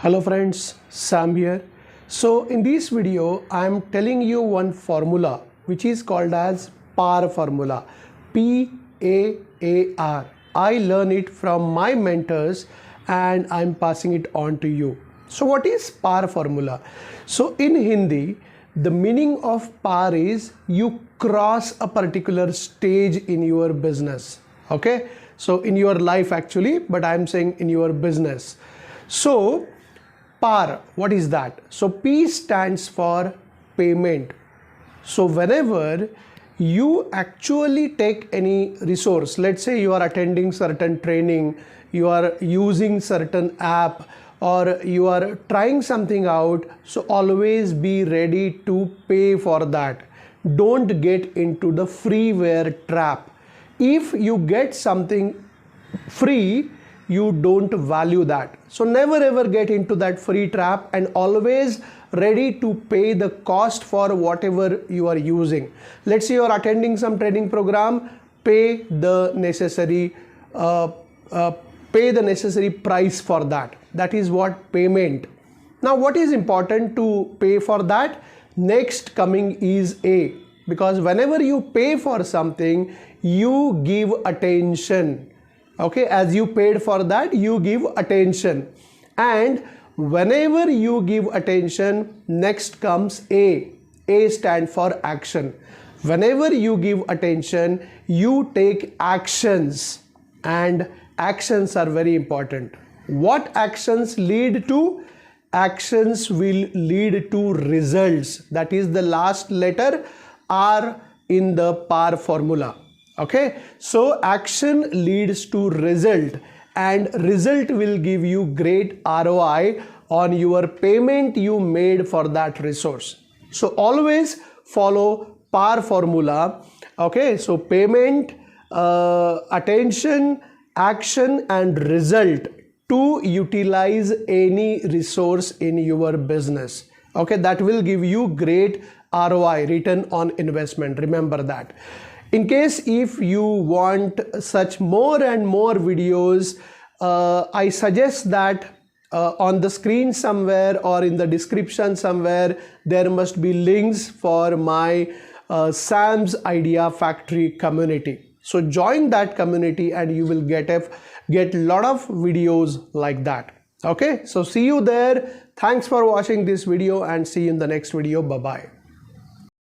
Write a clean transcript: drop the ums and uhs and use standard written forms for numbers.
Hello friends, Sam here. So in this video, I am telling you one formula which is called as PaaR formula. P-A-A-R. I learn it from my mentors and I am passing it on to you. So what is PaaR formula? So in Hindi, the meaning of PaaR is you cross a particular stage in your business. Okay. So in your life actually, but I am saying in your business. So PaaR, what is that? So P stands for payment. So whenever you actually take any resource, let's say you are attending certain training, you are using certain app, or you are trying something out, so always be ready to pay for that. Don't get into the freeware trap. If you get something free, you don't value that. So never ever get into that free trap and always ready to pay the cost for whatever you are using. Let's say you are attending some training program, pay the necessary price for that. That is what payment. Now what is important to pay for that? Next coming is A, because whenever you pay for something, you give attention. Okay, as you paid for that, you give attention, and whenever you give attention, next comes A. A stands for action. Whenever you give attention, you take actions, and actions are very important. What actions lead to? Actions will lead to results. That is the last letter R in the PaaR formula. Okay, so action leads to result, and result will give you great ROI on your payment you made for that resource. So always follow PaaR formula. Okay, so payment, attention, action and result to utilize any resource in your business. Okay, that will give you great ROI, return on investment. Remember that. In case if you want such more and more videos, I suggest that on the screen somewhere or in the description somewhere, there must be links for my Samz Idea Factory community. So join that community and you will get a lot of videos like that. Okay, so see you there. Thanks for watching this video and see you in the next video. Bye-bye.